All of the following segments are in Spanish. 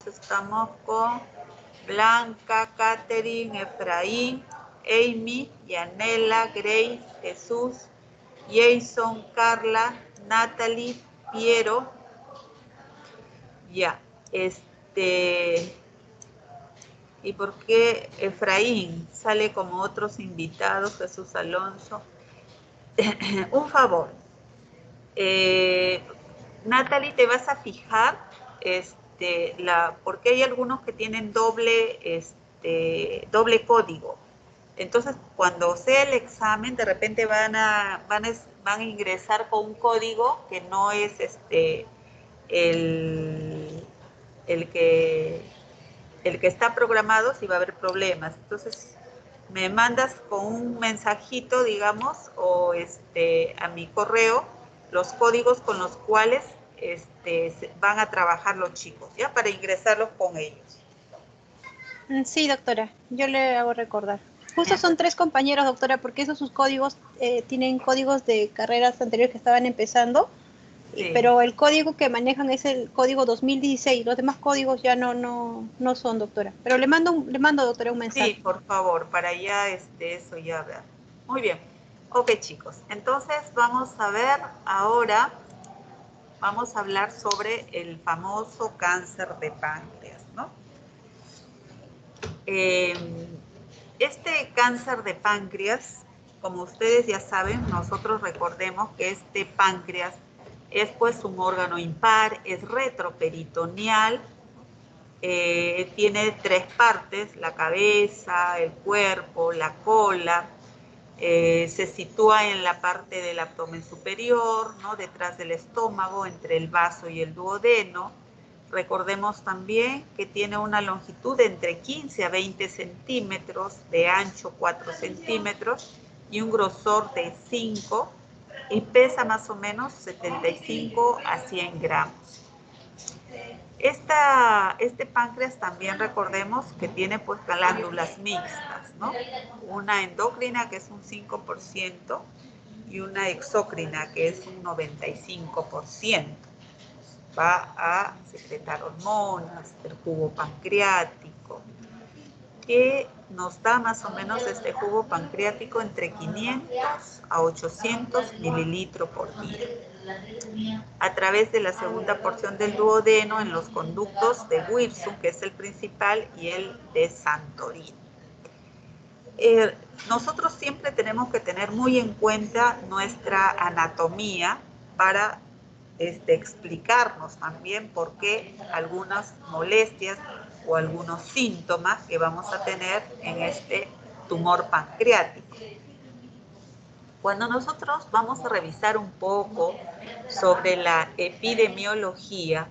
estamos con Blanca, Catherine, Efraín, Amy, Yanela, Grace, Jesús, Jason, Carla, Natalie, Piero. Ya, ¿y por qué Efraín sale como otros invitados? Jesús Alonso. Un favor. Natalie, te vas a fijar, porque hay algunos que tienen doble código. Entonces, cuando sea el examen, de repente van a ingresar con un código que no es el que está programado, si va a haber problemas. Entonces, me mandas con un mensajito, digamos, o a mi correo, los códigos con los cuales van a trabajar los chicos, ¿ya? Para ingresarlos con ellos. Sí, doctora, yo le hago recordar. Justo son 3 compañeros, doctora, porque esos sus códigos tienen códigos de carreras anteriores que estaban empezando, sí. Pero el código que manejan es el código 2016, los demás códigos ya no son, doctora. Pero le mando, doctora, un mensaje. Sí, por favor, para ya eso ya ver. Muy bien. Ok, chicos, entonces vamos a ver ahora, vamos a hablar sobre el famoso cáncer de páncreas, ¿no? Este cáncer de páncreas, como ustedes ya saben, nosotros recordemos que este páncreas es pues un órgano impar, es retroperitoneal, tiene 3 partes, la cabeza, el cuerpo, la cola, se sitúa en la parte del abdomen superior, ¿no? Detrás del estómago, entre el vaso y el duodeno. Recordemos también que tiene una longitud de entre 15 a 20 centímetros, de ancho 4 centímetros y un grosor de 5 y pesa más o menos 75 a 100 gramos. Este páncreas también recordemos que tiene pues glándulas mixtas, ¿no? Una endocrina que es un 5% y una exócrina que es un 95%. Va a secretar hormonas, el jugo pancreático, que nos da más o menos este jugo pancreático entre 500 a 800 mililitros por día, a través de la segunda porción del duodeno en los conductos de Wirsum, que es el principal, y el de Santorini. Nosotros siempre tenemos que tener muy en cuenta nuestra anatomía para explicarnos también por qué algunas molestias o algunos síntomas que vamos a tener en este tumor pancreático. Cuando nosotros vamos a revisar un poco sobre la epidemiología,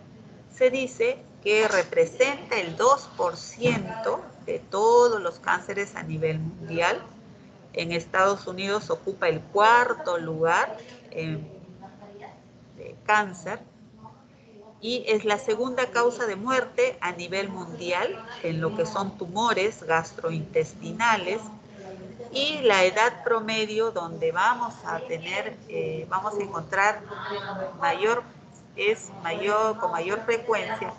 se dice que representa el 2% de todos los cánceres a nivel mundial. En Estados Unidos ocupa el 4º lugar de cáncer y es la segunda causa de muerte a nivel mundial en lo que son tumores gastrointestinales. Y la edad promedio donde vamos a encontrar con mayor frecuencia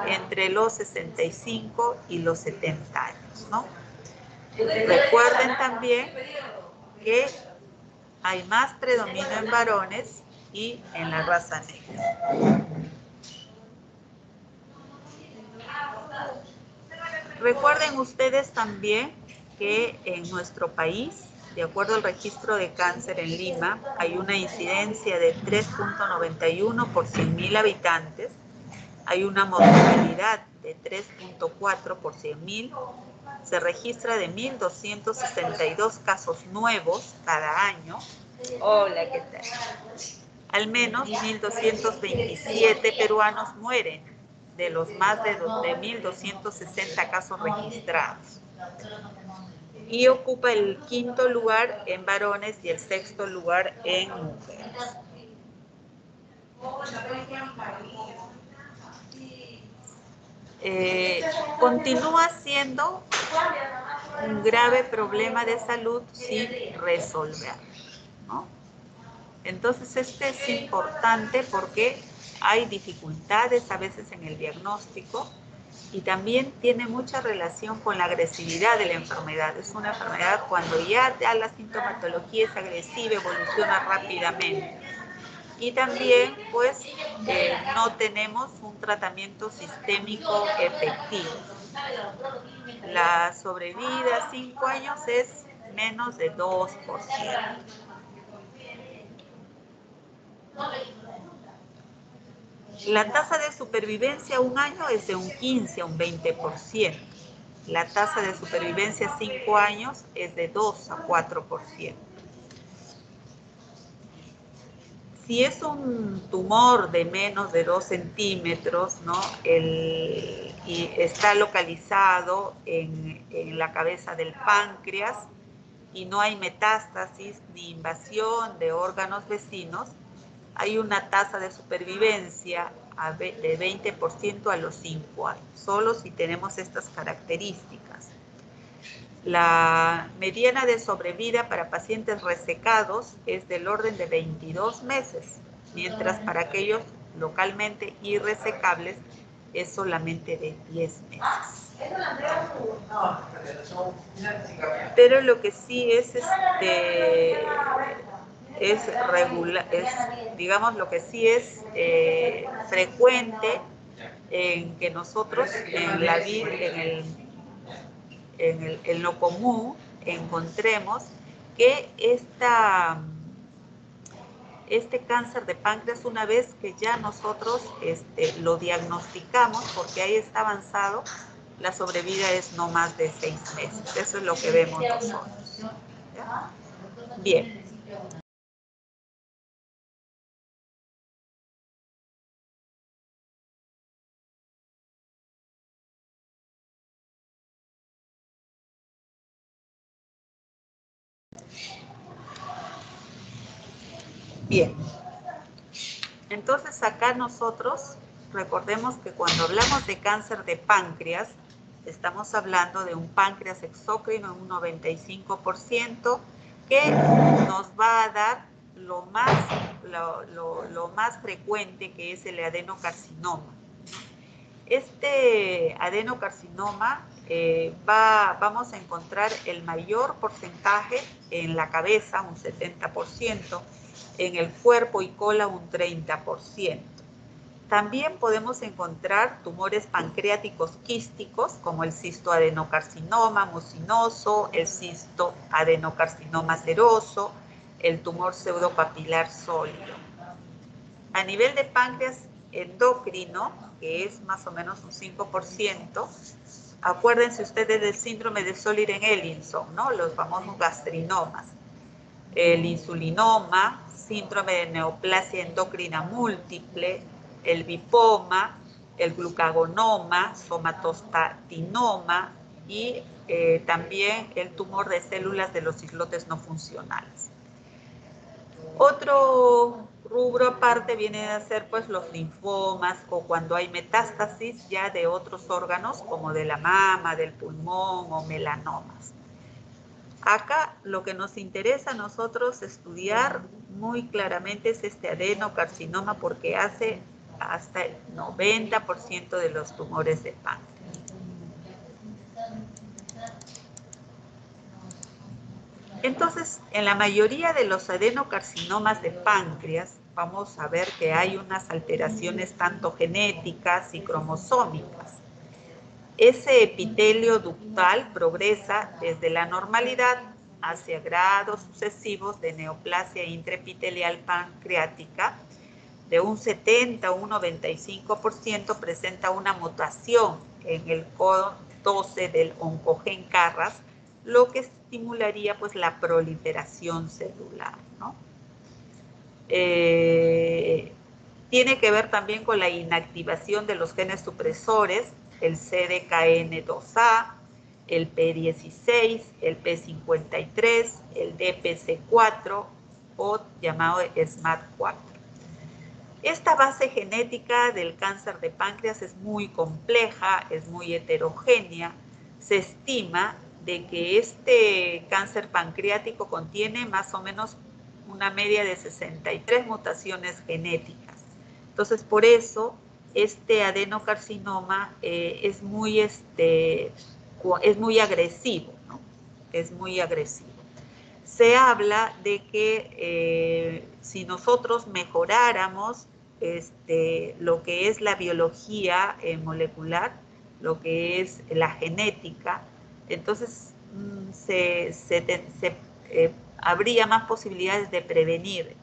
entre los 65 y los 70 años, ¿no? Recuerden también que hay más predominio en varones y en la raza negra. Recuerden ustedes también que en nuestro país, de acuerdo al registro de cáncer en Lima, hay una incidencia de 3.91 por 100.000 habitantes, hay una mortalidad de 3.4 por 100.000, se registra de 1.262 casos nuevos cada año. Hola, ¿qué tal? Al menos 1.227 peruanos mueren de los más de 1.260 casos registrados. Y ocupa el 5º lugar en varones y el 6º lugar en mujeres. Continúa siendo un grave problema de salud sin resolver, ¿no? Entonces, es importante porque hay dificultades a veces en el diagnóstico Y también tiene mucha relación con la agresividad de la enfermedad. Es una enfermedad cuando ya la sintomatología es agresiva, evoluciona rápidamente. Y también, pues, no tenemos un tratamiento sistémico efectivo. La sobrevida a 5 años es menos de 2%. La tasa de supervivencia a un año es de un 15 a un 20%. La tasa de supervivencia a 5 años es de 2 a 4%. Si es un tumor de menos de 2 centímetros, ¿no? Y está localizado en la cabeza del páncreas y no hay metástasis ni invasión de órganos vecinos, hay una tasa de supervivencia de 20% a los 5 años, solo si tenemos estas características. La mediana de sobrevida para pacientes resecados es del orden de 22 meses, mientras para aquellos localmente irresecables es solamente de 10 meses. Pero lo que sí digamos, lo que sí es frecuente en que nosotros en la vida, en lo común, encontremos que este cáncer de páncreas, una vez que ya nosotros lo diagnosticamos, porque ahí está avanzado, la sobrevida es no más de 6 meses. Eso es lo que vemos nosotros. ¿Ya? Bien. Bien. Entonces acá nosotros recordemos que cuando hablamos de cáncer de páncreas, estamos hablando de un páncreas exócrino en un 95% que nos va a dar lo más frecuente, que es el adenocarcinoma. Este adenocarcinoma vamos a encontrar el mayor porcentaje en la cabeza, un 70%, en el cuerpo y cola un 30%. También podemos encontrar tumores pancreáticos quísticos, como el cistoadenocarcinoma mucinoso, el cistoadenocarcinoma seroso, el tumor pseudopapilar sólido. A nivel de páncreas endocrino, que es más o menos un 5%, acuérdense ustedes del síndrome de Soliren-Ellison, ¿no? Los famosos gastrinomas. El insulinoma, síndrome de neoplasia endocrina múltiple, el lipoma, el glucagonoma, somatostatinoma y también el tumor de células de los islotes no funcionales. Otro rubro aparte viene a ser pues los linfomas o cuando hay metástasis ya de otros órganos como de la mama, del pulmón o melanomas. Acá lo que nos interesa a nosotros estudiar muy claramente es este adenocarcinoma porque hace hasta el 90% de los tumores de páncreas. Entonces, en la mayoría de los adenocarcinomas de páncreas, vamos a ver que hay unas alteraciones tanto genéticas y cromosómicas. Ese epitelio ductal progresa desde la normalidad hacia grados sucesivos de neoplasia intraepitelial pancreática. De un 70 a un 95% presenta una mutación en el codón 12 del oncogen Carras, lo que estimularía pues la proliferación celular, ¿no? Tiene que ver también con la inactivación de los genes supresores, el CDKN2A, el P16, el P53, el DPC4 o llamado SMAD4. Esta base genética del cáncer de páncreas es muy compleja, es muy heterogénea. Se estima de que este cáncer pancreático contiene más o menos una media de 63 mutaciones genéticas. Entonces, por eso este adenocarcinoma es muy agresivo, ¿no? Es muy agresivo. Se habla de que si nosotros mejoráramos lo que es la biología molecular, lo que es la genética, entonces habría más posibilidades de prevenir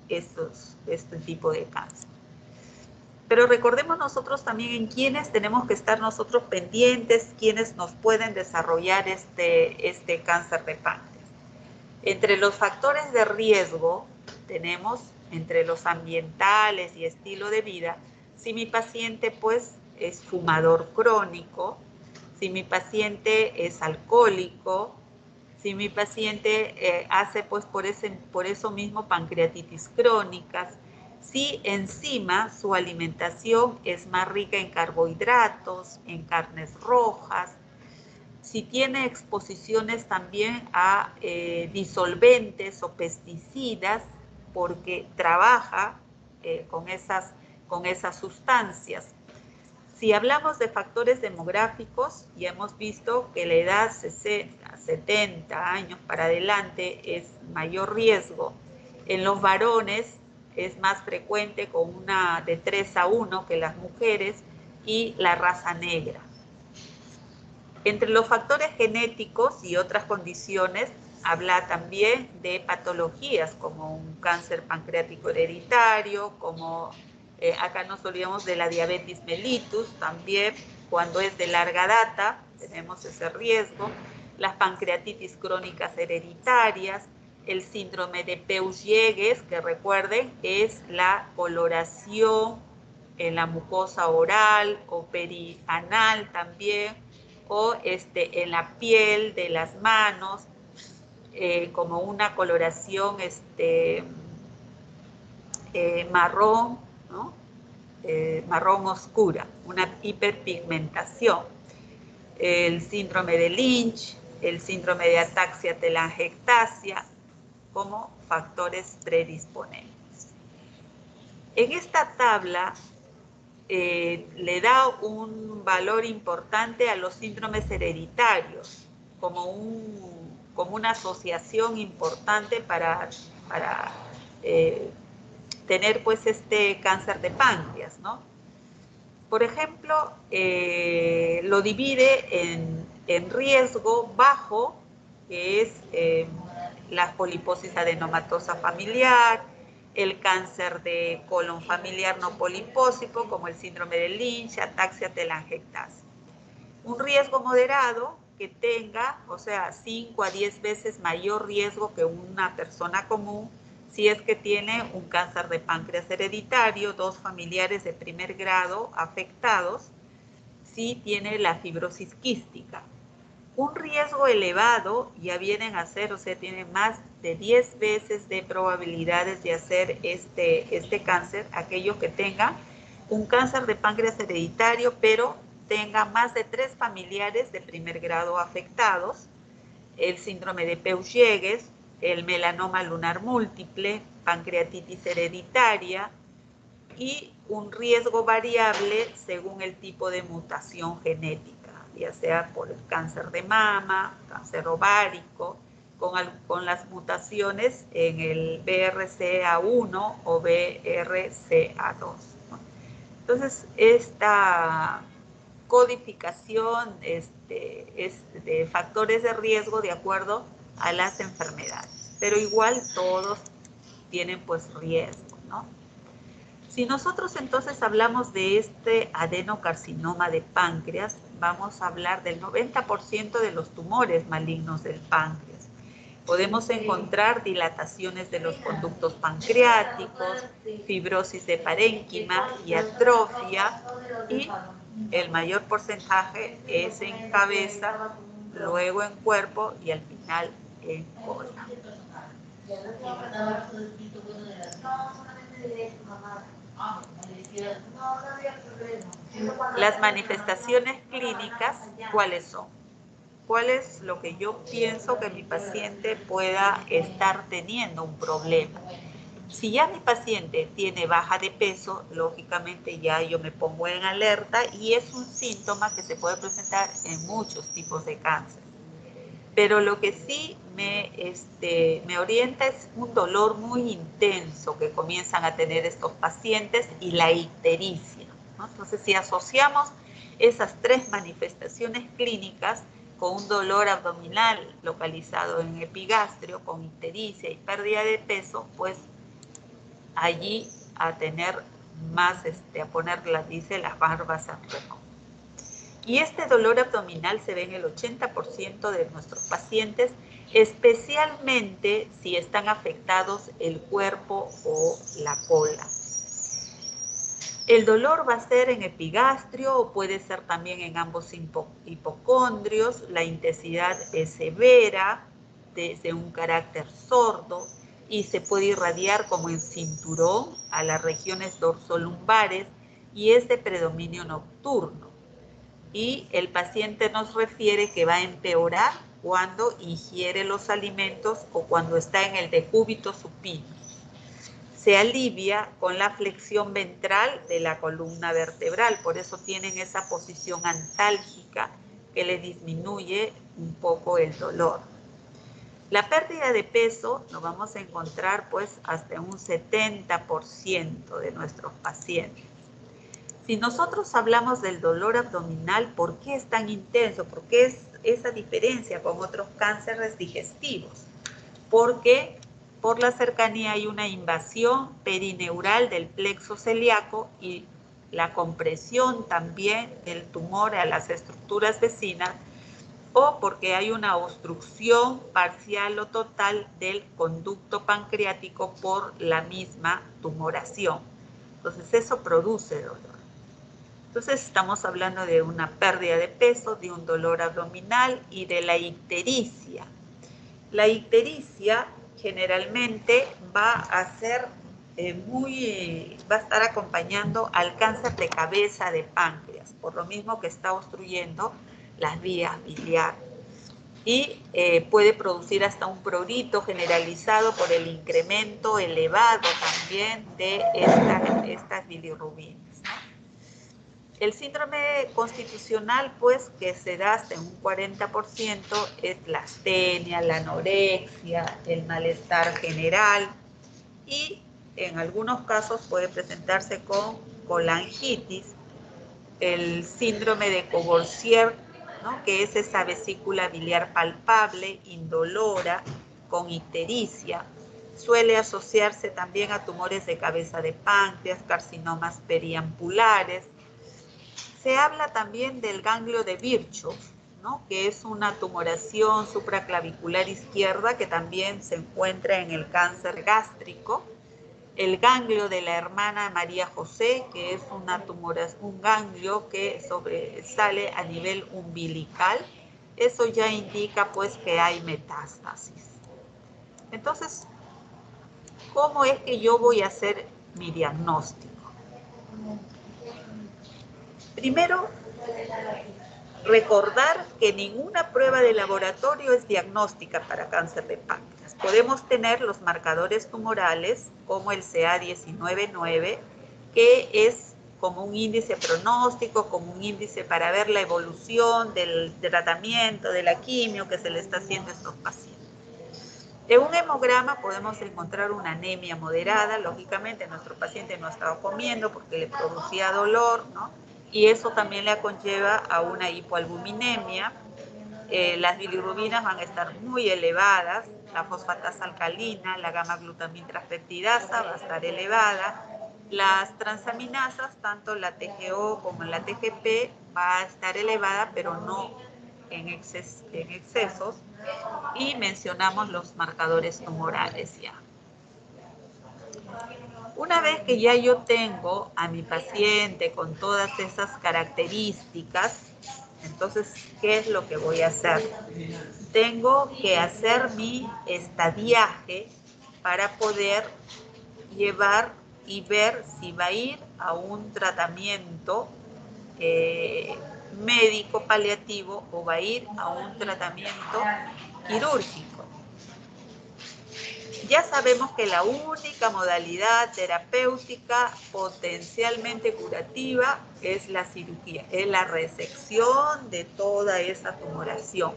este tipo de cáncer. Pero recordemos nosotros también en quiénes tenemos que estar nosotros pendientes, quiénes nos pueden desarrollar este cáncer de páncreas. Entre los factores de riesgo tenemos entre los ambientales y estilo de vida, si mi paciente pues es fumador crónico, si mi paciente es alcohólico, si mi paciente hace pues por eso mismo pancreatitis crónicas, si encima su alimentación es más rica en carbohidratos, en carnes rojas, si tiene exposiciones también a disolventes o pesticidas, porque trabaja con esas sustancias. Si hablamos de factores demográficos, ya hemos visto que la edad 60, 70 años para adelante es mayor riesgo. En los varones es más frecuente con una de 3:1 que las mujeres y la raza negra. Entre los factores genéticos y otras condiciones, habla también de patologías como un cáncer pancreático hereditario, como acá nos olvidamos de la diabetes mellitus, también cuando es de larga data tenemos ese riesgo, las pancreatitis crónicas hereditarias, el síndrome de Peutz-Jeghers, que recuerden es la coloración en la mucosa oral o perianal también, o en la piel de las manos, como una coloración marrón, ¿no? Marrón oscura, una hiperpigmentación. El síndrome de Lynch, el síndrome de ataxia telangiectasia, como factores predisponentes. En esta tabla le da un valor importante a los síndromes hereditarios como una asociación importante para tener pues este cáncer de páncreas, ¿no? Por ejemplo, lo divide en riesgo bajo, que es la poliposis adenomatosa familiar, el cáncer de colon familiar no polipósico, como el síndrome de Lynch, ataxia telangiectasia. Un riesgo moderado que tenga, o sea, 5 a 10 veces mayor riesgo que una persona común, si es que tiene un cáncer de páncreas hereditario, 2 familiares de primer grado afectados, si tiene la fibrosis quística. Un riesgo elevado ya vienen a ser, o sea, tiene más de 10 veces de probabilidades de hacer este cáncer, aquellos que tengan un cáncer de páncreas hereditario, pero tenga más de 3 familiares de primer grado afectados, el síndrome de Peutz-Jeghers, el melanoma lunar múltiple, pancreatitis hereditaria y un riesgo variable según el tipo de mutación genética, ya sea por el cáncer de mama, cáncer ovárico, con las mutaciones en el BRCA1 o BRCA2. Entonces, esta codificación es de factores de riesgo de acuerdo a las enfermedades, pero igual todos tienen pues riesgo, ¿no? Si nosotros entonces hablamos de este adenocarcinoma de páncreas, vamos a hablar del 90% de los tumores malignos del páncreas. Podemos encontrar dilataciones de los conductos pancreáticos, fibrosis de parénquima y atrofia, y el mayor porcentaje es en cabeza, luego en cuerpo y al final en cola. Las manifestaciones clínicas, ¿cuáles son? ¿Cuál es lo que yo pienso que mi paciente pueda estar teniendo un problema? Si ya mi paciente tiene baja de peso, lógicamente ya yo me pongo en alerta y es un síntoma que se puede presentar en muchos tipos de cáncer. Pero lo que sí me orienta es un dolor muy intenso que comienzan a tener estos pacientes y la ictericia, ¿no? Entonces, si asociamos esas tres manifestaciones clínicas con un dolor abdominal localizado en el epigastrio, con ictericia y pérdida de peso, pues allí a tener más, a poner, dice, las barbas en remojo. Y este dolor abdominal se ve en el 80% de nuestros pacientes, especialmente si están afectados el cuerpo o la cola. El dolor va a ser en epigastrio o puede ser también en ambos hipocondrios. La intensidad es severa, de un carácter sordo y se puede irradiar como en cinturón a las regiones dorsolumbares y es de predominio nocturno. Y el paciente nos refiere que va a empeorar cuando ingiere los alimentos o cuando está en el decúbito supino. Se alivia con la flexión ventral de la columna vertebral, por eso tienen esa posición antálgica que le disminuye un poco el dolor. La pérdida de peso lo vamos a encontrar pues hasta un 70% de nuestros pacientes. Si nosotros hablamos del dolor abdominal, ¿por qué es tan intenso? ¿Por qué es esa diferencia con otros cánceres digestivos? Porque por la cercanía hay una invasión perineural del plexo celíaco y la compresión también del tumor a las estructuras vecinas, o porque hay una obstrucción parcial o total del conducto pancreático por la misma tumoración. Entonces eso produce dolor. Entonces estamos hablando de una pérdida de peso, de un dolor abdominal y de la ictericia. La ictericia generalmente va a ser va a estar acompañando al cáncer de cabeza de páncreas, por lo mismo que está obstruyendo las vías biliares. Y puede producir hasta un prurito generalizado por el incremento elevado también de estas bilirrubinas. El síndrome constitucional, pues, que se da hasta en un 40%, es la astenia, la anorexia, el malestar general y en algunos casos puede presentarse con colangitis, el síndrome de Courvoisier, ¿no? Que es esa vesícula biliar palpable, indolora, con ictericia. Suele asociarse también a tumores de cabeza de páncreas, carcinomas periampulares. Se habla también del ganglio de Virchow, ¿no? Que es una tumoración supraclavicular izquierda que también se encuentra en el cáncer gástrico. El ganglio de la hermana María José, que es un ganglio que sobresale a nivel umbilical. Eso ya indica pues que hay metástasis. Entonces, ¿cómo es que yo voy a hacer mi diagnóstico? Primero, recordar que ninguna prueba de laboratorio es diagnóstica para cáncer de páncreas. Podemos tener los marcadores tumorales como el CA19-9, que es como un índice pronóstico, como un índice para ver la evolución del tratamiento, de la quimio que se le está haciendo a estos pacientes. En un hemograma podemos encontrar una anemia moderada, lógicamente nuestro paciente no estaba comiendo porque le producía dolor, ¿no? Y eso también le conlleva a una hipoalbuminemia. Las bilirrubinas van a estar muy elevadas, la fosfatasa alcalina, la gamma-glutamitrapeptidasa va a estar elevada, las transaminasas, tanto la TGO como la TGP, va a estar elevada, pero no en excesos, y mencionamos los marcadores tumorales ya. Una vez que ya yo tengo a mi paciente con todas esas características, entonces, ¿qué es lo que voy a hacer? Tengo que hacer mi estadiaje para poder llevar y ver si va a ir a un tratamiento médico paliativo o va a ir a un tratamiento quirúrgico. ya sabemos que la única modalidad terapéutica potencialmente curativa es la cirugía, es la resección de toda esa tumoración.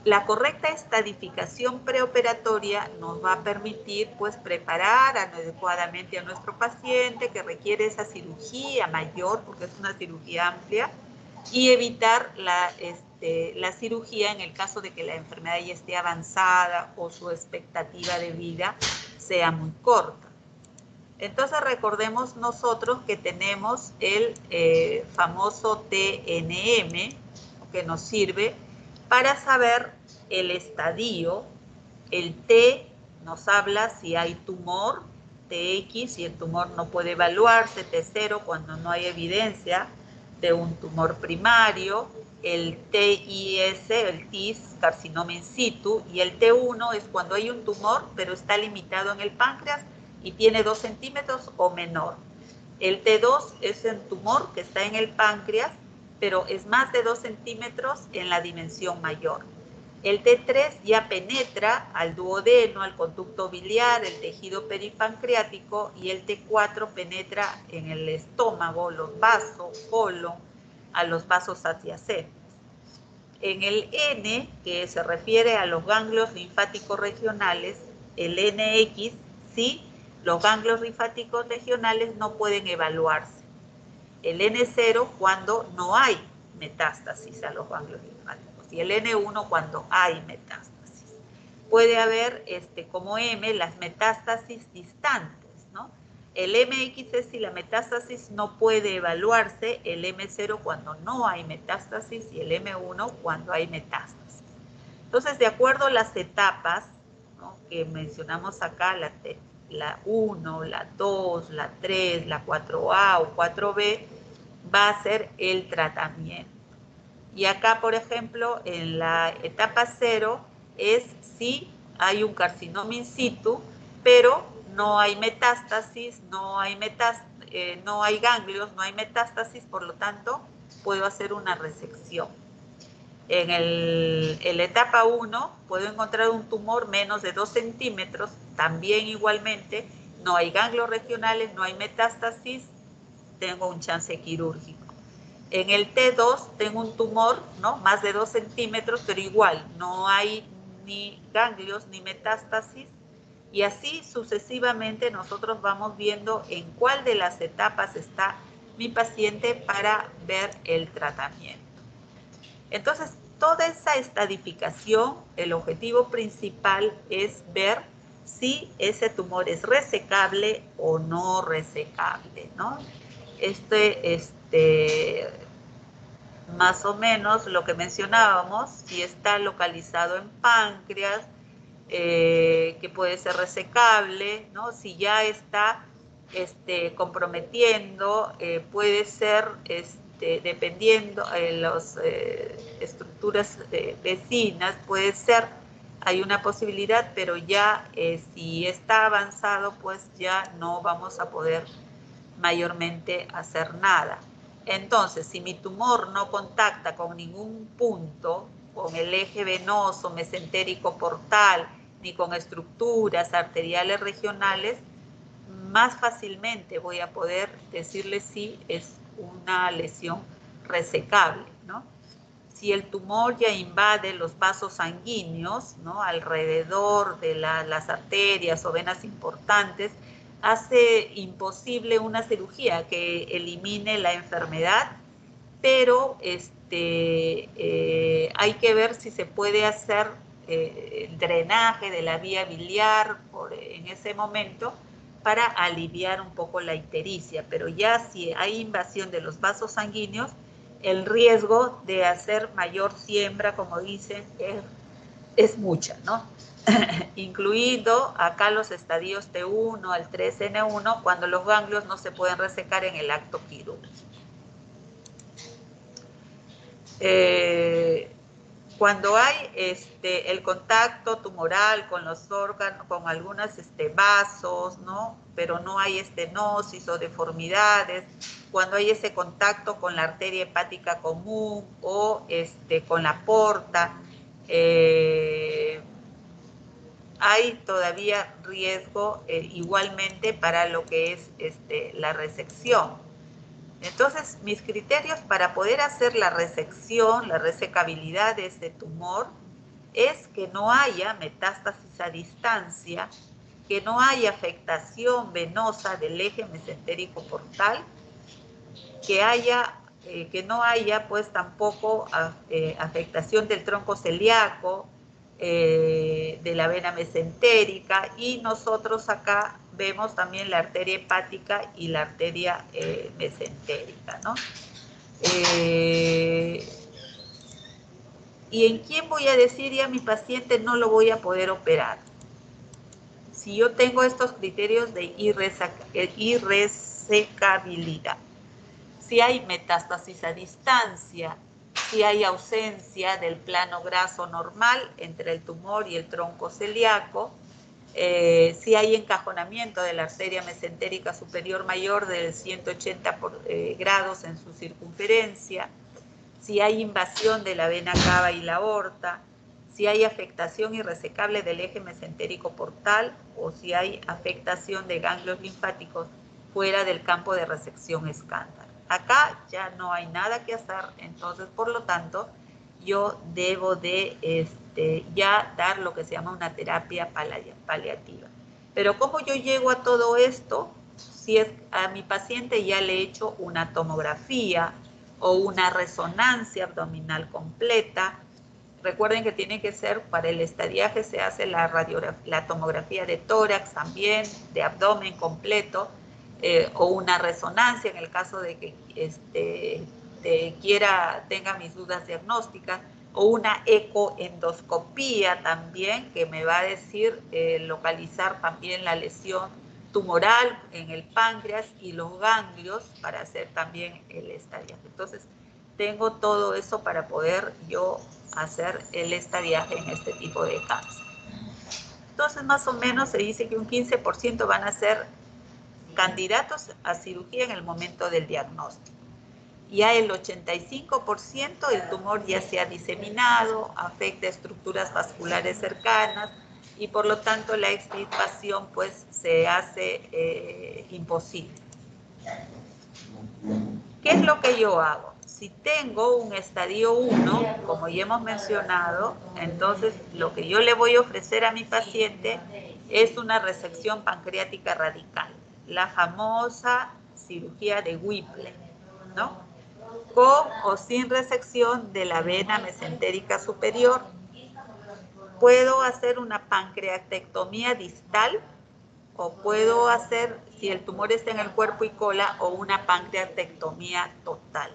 La correcta estadificación preoperatoria nos va a permitir pues preparar adecuadamente a nuestro paciente que requiere esa cirugía mayor, porque es una cirugía amplia, y evitar la cirugía en el caso de que la enfermedad ya esté avanzada o su expectativa de vida sea muy corta. Entonces recordemos nosotros que tenemos el famoso TNM, que nos sirve para saber el estadio. El T nos habla si hay tumor, TX, si el tumor no puede evaluarse, T0 cuando no hay evidencia de un tumor primario, el TIS, el TIS, carcinoma in situ, y el T1 es cuando hay un tumor, pero está limitado en el páncreas y tiene 2 centímetros o menor. El T2 es el tumor que está en el páncreas, pero es más de 2 centímetros en la dimensión mayor. El T3 ya penetra al duodeno, al conducto biliar, el tejido peripancreático, y el T4 penetra en el estómago, los vasos, colon, a los vasos adyacentes. En el N, que se refiere a los ganglios linfáticos regionales, el NX, sí, los ganglios linfáticos regionales no pueden evaluarse. El N0 cuando no hay metástasis a los ganglios linfáticos y el N1 cuando hay metástasis. Puede haber, como M, las metástasis distantes, ¿no? El MX es si la metástasis no puede evaluarse, el M0 cuando no hay metástasis y el M1 cuando hay metástasis. Entonces, de acuerdo a las etapas, ¿no?, que mencionamos acá, la 1, la 2, la 3, la 4A o 4B, va a ser el tratamiento. Y acá, por ejemplo, en la etapa 0 es si hay un carcinoma in situ, pero no hay metástasis, no hay ganglios, no hay metástasis, por lo tanto, puedo hacer una resección. En la etapa 1 puedo encontrar un tumor menos de 2 centímetros, también igualmente, no hay ganglios regionales, no hay metástasis, tengo un chance quirúrgico. En el T2 tengo un tumor, ¿no?, más de 2 centímetros, pero igual no hay ni ganglios ni metástasis, y así sucesivamente nosotros vamos viendo en cuál de las etapas está mi paciente para ver el tratamiento. Entonces, toda esa estadificación, el objetivo principal es ver si ese tumor es resecable o no resecable, ¿no? Más o menos lo que mencionábamos, si está localizado en páncreas, que puede ser resecable, ¿no? Si ya está comprometiendo, puede ser, dependiendo de las estructuras vecinas, puede ser, hay una posibilidad, pero ya si está avanzado, pues ya no vamos a poder mayormente hacer nada. Entonces, si mi tumor no contacta con ningún punto, con el eje venoso, mesentérico portal, ni con estructuras arteriales regionales, más fácilmente voy a poder decirle si es una lesión resecable, ¿no? Si el tumor ya invade los vasos sanguíneos, ¿no?, alrededor de las arterias o venas importantes, hace imposible una cirugía que elimine la enfermedad, pero hay que ver si se puede hacer el drenaje de la vía biliar en ese momento para aliviar un poco la ictericia, pero ya si hay invasión de los vasos sanguíneos, el riesgo de hacer mayor siembra, como dicen, es mucha, ¿no? Incluido acá los estadios T1 al 3N1, cuando los ganglios no se pueden resecar en el acto quirúrgico. Cuando hay el contacto tumoral con los órganos, con algunos vasos, ¿no?, pero no hay estenosis o deformidades, cuando hay ese contacto con la arteria hepática común o con la porta, hay todavía riesgo igualmente para lo que es la resección. Entonces, mis criterios para poder hacer la resección, la resecabilidad de este tumor, es que no haya metástasis a distancia, que no haya afectación venosa del eje mesentérico portal, que no haya pues tampoco afectación del tronco celíaco, de la vena mesentérica, y nosotros acá vemos también la arteria hepática y la arteria mesentérica, ¿no? ¿Y en quién voy a decir ya mi paciente no lo voy a poder operar? Si yo tengo estos criterios de irresecabilidad. Si hay metástasis a distancia, si hay ausencia del plano graso normal entre el tumor y el tronco celíaco, si hay encajonamiento de la arteria mesentérica superior mayor del 180 grados en su circunferencia, si hay invasión de la vena cava y la aorta, si hay afectación irresecable del eje mesentérico portal o si hay afectación de ganglios linfáticos fuera del campo de resección estándar. Acá ya no hay nada que hacer, entonces, por lo tanto, yo debo de ya dar lo que se llama una terapia paliativa. Pero ¿cómo yo llego a todo esto? Si es a mi paciente ya le he hecho una tomografía o una resonancia abdominal completa. Recuerden que tiene que ser, para el estadiaje se hace la tomografía de tórax también, de abdomen completo, o una resonancia en el caso de que tenga mis dudas diagnósticas, o una ecoendoscopía también, que me va a decir localizar también la lesión tumoral en el páncreas y los ganglios para hacer también el estadiaje. Entonces, tengo todo eso para poder yo hacer el estadiaje en este tipo de cáncer. Entonces, más o menos se dice que un 15% van a ser candidatos a cirugía en el momento del diagnóstico. Ya el 85% el tumor ya se ha diseminado, afecta estructuras vasculares cercanas y por lo tanto la extirpación pues se hace imposible. ¿Qué es lo que yo hago? Si tengo un estadio 1, como ya hemos mencionado, entonces lo que yo le voy a ofrecer a mi paciente es una resección pancreática radical, la famosa cirugía de Whipple, ¿no? Con o sin resección de la vena mesentérica superior. Puedo hacer una pancreatectomía distal o puedo hacer, si el tumor está en el cuerpo y cola, o una pancreatectomía total.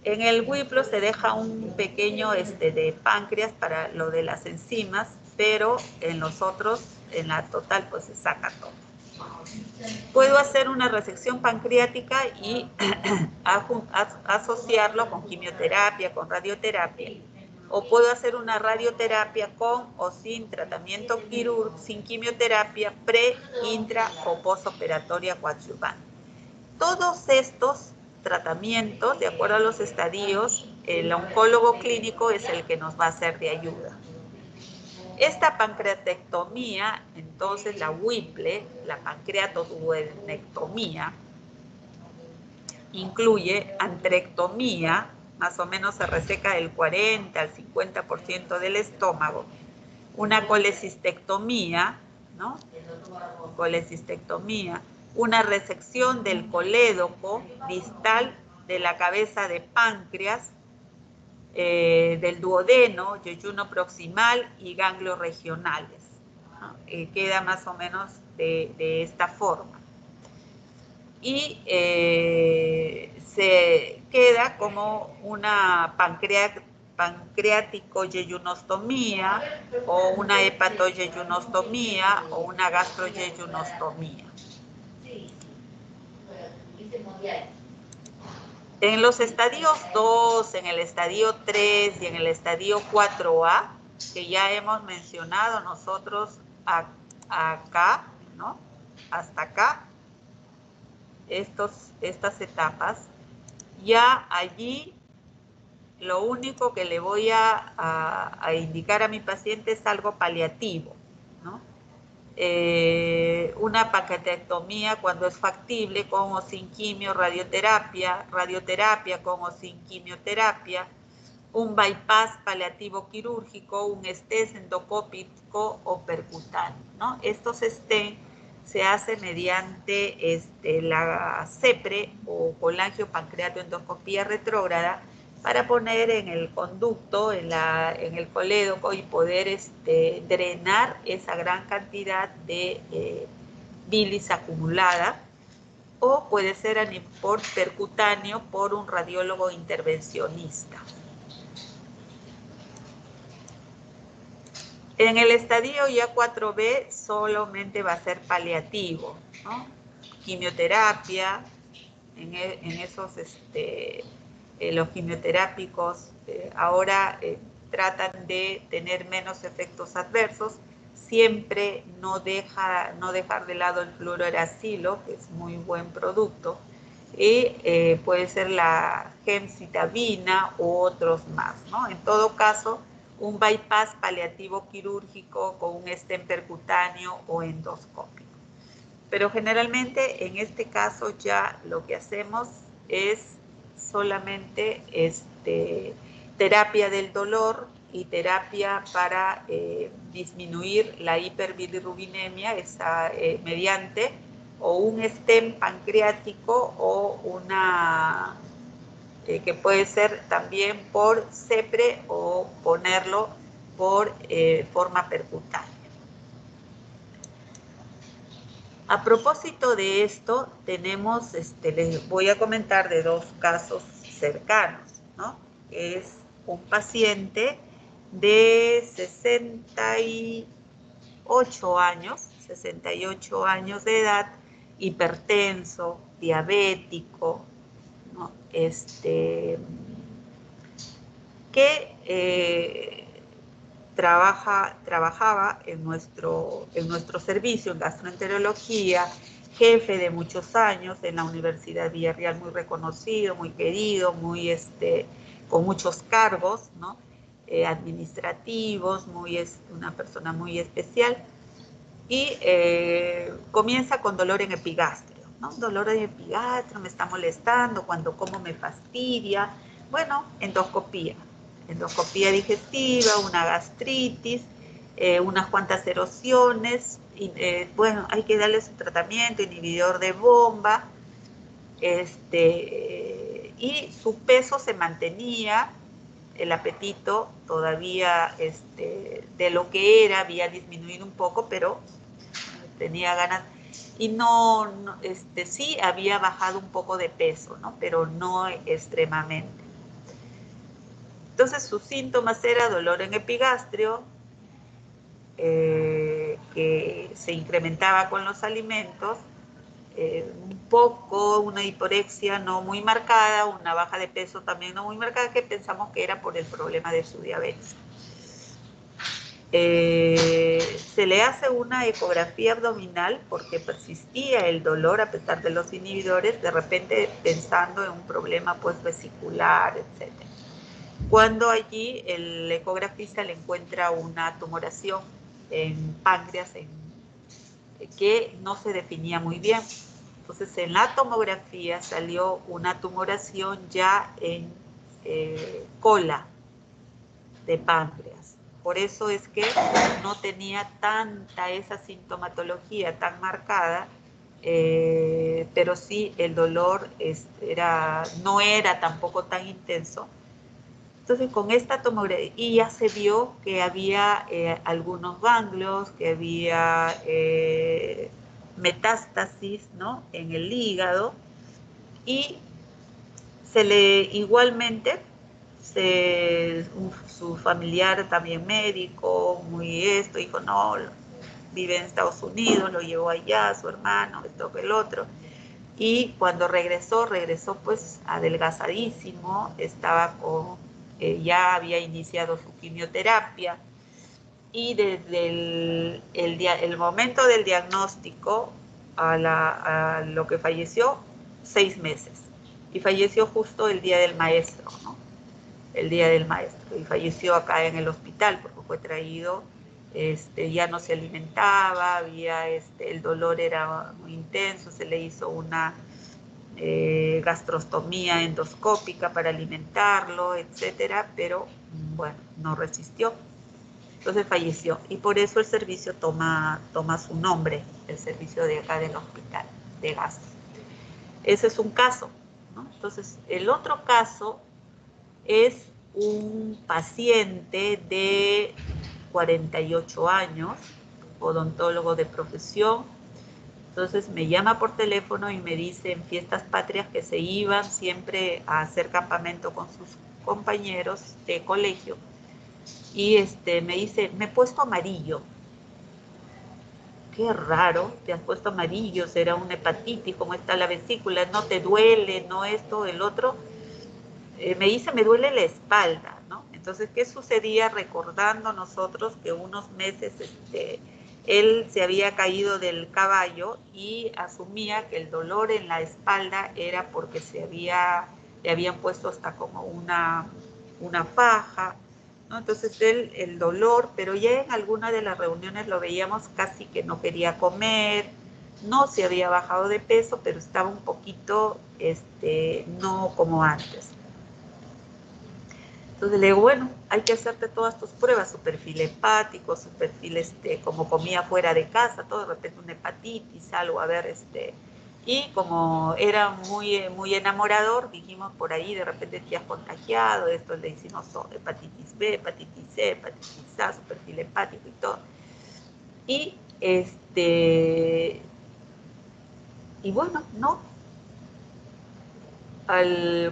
En el Whipple se deja un pequeño de páncreas para lo de las enzimas, pero en los otros, en la total, pues se saca todo. Puedo hacer una resección pancreática y asociarlo con quimioterapia, con radioterapia. O puedo hacer una radioterapia con o sin tratamiento quirúrgico, sin quimioterapia, pre, intra o postoperatoria coadyuvante. Todos estos tratamientos, de acuerdo a los estadios, el oncólogo clínico es el que nos va a hacer de ayuda. Esta pancreatectomía, entonces la Whipple, la pancreatoduodenectomía, incluye antrectomía, más o menos se reseca del 40 al 50% del estómago, una colecistectomía, ¿no? Colecistectomía, una resección del colédoco distal de la cabeza de páncreas, del duodeno, yeyuno proximal y ganglios regionales, ¿no? Queda más o menos de esta forma. Y se queda como una pancreático-yeyunostomía o una hepatoyeyunostomía o una gastroyeyunostomía. En los estadios 2, en el estadio 3 y en el estadio 4A, que ya hemos mencionado nosotros acá, ¿no? Hasta acá, estas etapas, ya allí lo único que le voy a indicar a mi paciente es algo paliativo, ¿no? Una pancreatectomía cuando es factible, con o sin quimio, radioterapia, radioterapia con o sin quimioterapia, un bypass paliativo quirúrgico, un stent endocópico o percutáneo, ¿no? Estos stent se hace mediante la CEPRE o colangiopancreatoendoscopía retrógrada para poner en el conducto, en el colédoco y poder drenar esa gran cantidad de bilis acumulada, o puede ser por percutáneo por un radiólogo intervencionista. En el estadio ya 4B solamente va a ser paliativo, ¿no? Quimioterapia, en esos, los quimioterápicos ahora tratan de tener menos efectos adversos, siempre no dejar de lado el fluorouracilo, que es muy buen producto, y puede ser la gemcitabina u otros más, ¿no? En todo caso, un bypass paliativo quirúrgico con un stent percutáneo o endoscópico. Pero generalmente en este caso ya lo que hacemos es solamente terapia del dolor y terapia para disminuir la hiperbilirrubinemia mediante o un stent pancreático o una que puede ser también por CEPRE o ponerlo por forma percutánea. A propósito de esto, les voy a comentar de dos casos cercanos, ¿no? Es un paciente de 68 años de edad, hipertenso, diabético, ¿no? Que trabajaba en nuestro servicio en gastroenterología, jefe de muchos años en la Universidad Villarreal, muy reconocido, muy querido, con muchos cargos, ¿no? Administrativos, una persona muy especial, y comienza con dolor en epigastrio, ¿no? Dolor en epigastrio, me está molestando, cuando como me fastidia. Bueno, endoscopía digestiva, una gastritis, unas cuantas erosiones, y, bueno, hay que darle su tratamiento, inhibidor de bomba, y su peso se mantenía, el apetito todavía de lo que era, había disminuido un poco, pero tenía ganas, y sí había bajado un poco de peso, ¿no? Pero no extremadamente. Entonces sus síntomas eran dolor en epigastrio, que se incrementaba con los alimentos, un poco una hiporexia no muy marcada, una baja de peso también no muy marcada, que pensamos que era por el problema de su diabetes. Se le hace una ecografía abdominal porque persistía el dolor a pesar de los inhibidores, de repente pensando en un problema pues vesicular, etc. Cuando allí el ecografista le encuentra una tumoración en páncreas que no se definía muy bien. Entonces en la tomografía salió una tumoración ya en cola de páncreas. Por eso es que no tenía tanta esa sintomatología tan marcada, pero sí el dolor no era tampoco tan intenso. Entonces con esta tomografía y ya se vio que había algunos ganglios, que había metástasis, ¿no? En el hígado, y igualmente su familiar también médico, dijo no, vive en Estados Unidos, lo llevó allá, su hermano, esto que el otro. Y cuando regresó pues adelgazadísimo, ya había iniciado su quimioterapia, y desde el momento del diagnóstico a lo que falleció, 6 meses. Y falleció justo el día del maestro, ¿no? el Día del Maestro, y falleció acá en el hospital porque fue traído, ya no se alimentaba, el dolor era muy intenso, se le hizo una gastrostomía endoscópica para alimentarlo, etcétera, pero bueno, no resistió. Entonces falleció, y por eso el servicio toma su nombre, el servicio de acá del hospital de gastro. Ese es un caso, ¿no? Entonces, el otro caso es un paciente de 48 años, odontólogo de profesión. Entonces me llama por teléfono y me dice en fiestas patrias que se iban siempre a hacer campamento con sus compañeros de colegio, y me dice, me he puesto amarillo. Qué raro, te has puesto amarillo, será una hepatitis, ¿cómo está la vesícula? ¿No te duele? ¿No esto, el otro? Me dice, me duele la espalda, ¿no? Entonces, ¿qué sucedía? Recordando nosotros que unos meses él se había caído del caballo y asumía que el dolor en la espalda era porque le habían puesto hasta como una faja, ¿no? Entonces el dolor, pero ya en alguna de las reuniones lo veíamos casi que no quería comer, no se había bajado de peso, pero estaba un poquito, no como antes. Entonces le digo, bueno, hay que hacerte todas tus pruebas, su perfil hepático, su perfil, como comía fuera de casa, todo, de repente una hepatitis, algo, a ver, y como era muy enamorador, dijimos por ahí, de repente te has contagiado, esto le hicimos hepatitis B, hepatitis C, hepatitis A, su perfil hepático y todo. Y, y bueno, no,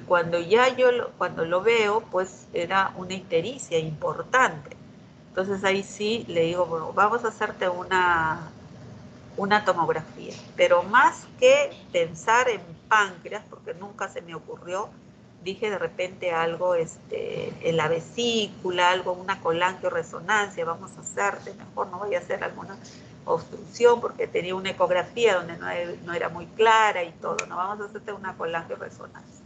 cuando lo veo, pues era una ictericia importante. Entonces ahí sí le digo, bueno, vamos a hacerte una tomografía, pero más que pensar en páncreas, porque nunca se me ocurrió, dije de repente algo en la vesícula, algo, una colangioresonancia, vamos a hacerte, mejor no voy a hacer alguna obstrucción, porque tenía una ecografía donde no era muy clara y todo, no, vamos a hacerte una colangioresonancia.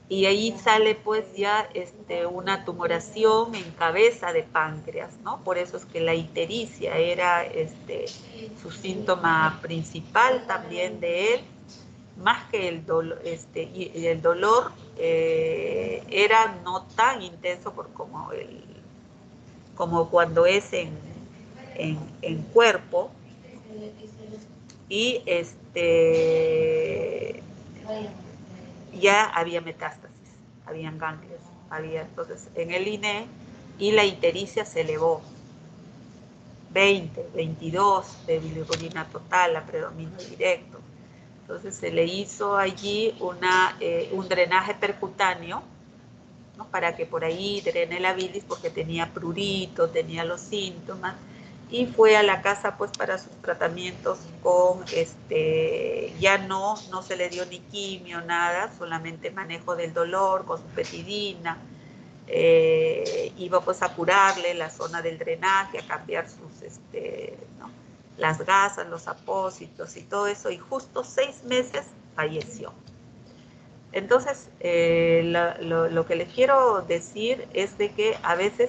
Y ahí sale pues ya una tumoración en cabeza de páncreas, ¿no? Por eso es que la ictericia era su síntoma principal también de él, más que el dolor, y el dolor era no tan intenso como cuando es en cuerpo, y ya había metástasis, habían ganglios, entonces en el INE, y la ictericia se elevó 20, 22 de bilirrubina total a predominio directo. Entonces se le hizo allí un drenaje percutáneo, ¿no? Para que por ahí drene la bilis, porque tenía prurito, tenía los síntomas, y fue a la casa pues para sus tratamientos con ya no se le dio ni quimio, nada, solamente manejo del dolor con su petidina. Iba pues a curarle la zona del drenaje, a cambiar ¿no? las gasas, los apósitos y todo eso, y justo 6 meses falleció. Entonces, lo que les quiero decir es de que a veces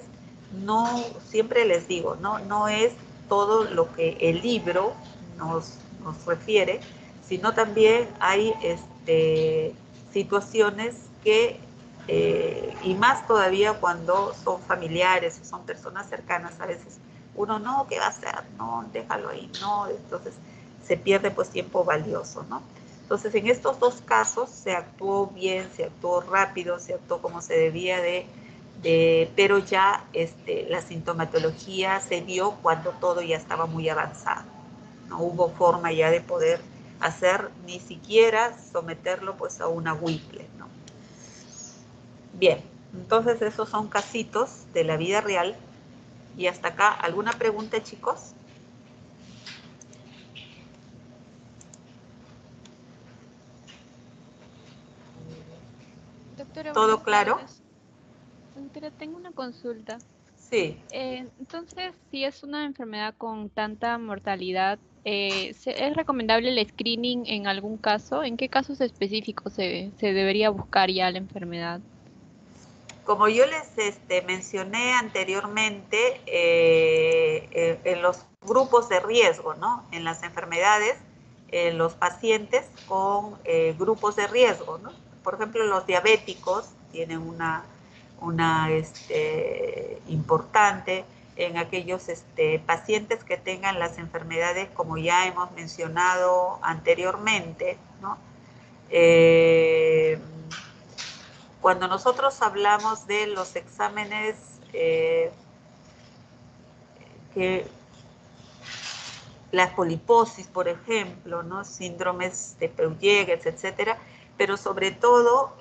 siempre les digo, no es todo lo que el libro nos refiere, sino también hay situaciones que, y más todavía cuando son familiares o son personas cercanas, a veces uno no, ¿qué va a hacer? No, déjalo ahí, no, entonces se pierde pues tiempo valioso, ¿no? Entonces, en estos dos casos se actuó bien, se actuó rápido, se actuó como se debía pero ya la sintomatología se dio cuando todo ya estaba muy avanzado. No hubo forma ya de poder hacer, ni siquiera someterlo pues a una Whipple, ¿no? Bien, entonces esos son casitos de la vida real. Y hasta acá, ¿alguna pregunta, chicos? Doctora, ¿Todo buenas claro? tardes. Doctora, tengo una consulta. Sí. Entonces, si es una enfermedad con tanta mortalidad, ¿es recomendable el screening en algún caso? ¿En qué casos específicos se debería buscar ya la enfermedad? Como yo les mencioné anteriormente, en los grupos de riesgo, ¿no? En las enfermedades, los pacientes con grupos de riesgo, ¿no? Por ejemplo, los diabéticos tienen una importante en aquellos pacientes que tengan las enfermedades, como ya hemos mencionado anteriormente, ¿no? Cuando nosotros hablamos de los exámenes que la poliposis, por ejemplo, ¿no? Síndromes de Peugeot, etcétera, pero sobre todo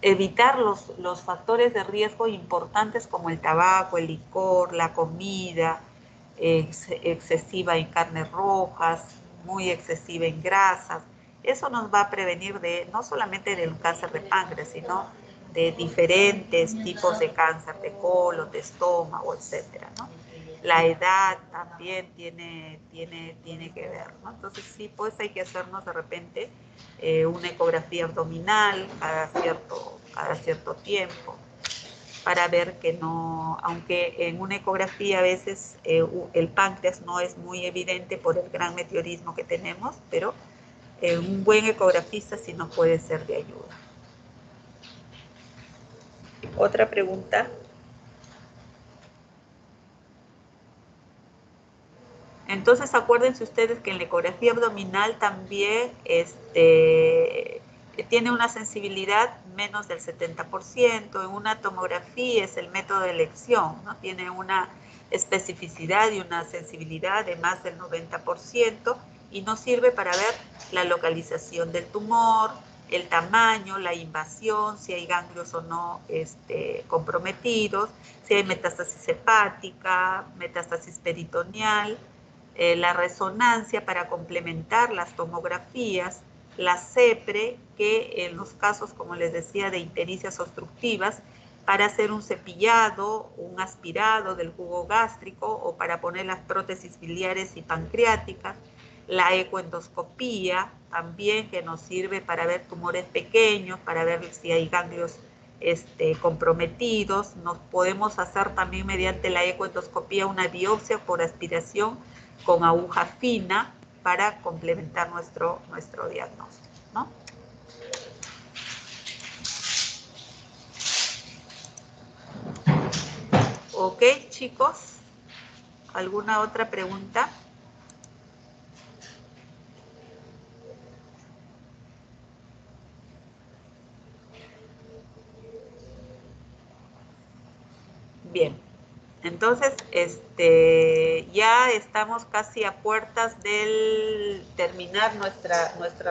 evitar los factores de riesgo importantes como el tabaco, el licor, la comida excesiva en carnes rojas, muy excesiva en grasas. Eso nos va a prevenir de no solamente del cáncer de páncreas, sino de diferentes tipos de cáncer de colon, de estómago, etcétera, ¿no? La edad también tiene que ver, ¿no? Entonces sí, pues hay que hacernos de repente una ecografía abdominal cada cierto tiempo para ver que no, aunque en una ecografía a veces el páncreas no es muy evidente por el gran meteorismo que tenemos, pero un buen ecografista sí nos puede ser de ayuda. ¿Otra pregunta? Entonces acuérdense ustedes que en la ecografía abdominal también tiene una sensibilidad menos del 70%, en una tomografía es el método de elección, ¿no? Tiene una especificidad y una sensibilidad de más del 90% y nos sirve para ver la localización del tumor, el tamaño, la invasión, si hay ganglios o no comprometidos, si hay metástasis hepática, metástasis peritoneal, la resonancia para complementar las tomografías, la CEPRE, que en los casos, como les decía, de ictericias obstructivas, para hacer un cepillado, un aspirado del jugo gástrico o para poner las prótesis biliares y pancreáticas, la ecoendoscopía también, que nos sirve para ver tumores pequeños, para ver si hay ganglios comprometidos. Nos podemos hacer también mediante la ecoendoscopía una biopsia por aspiración con aguja fina para complementar nuestro diagnóstico, ¿no? Ok, chicos, ¿alguna otra pregunta? Bien, entonces ya estamos casi a puertas del terminar nuestra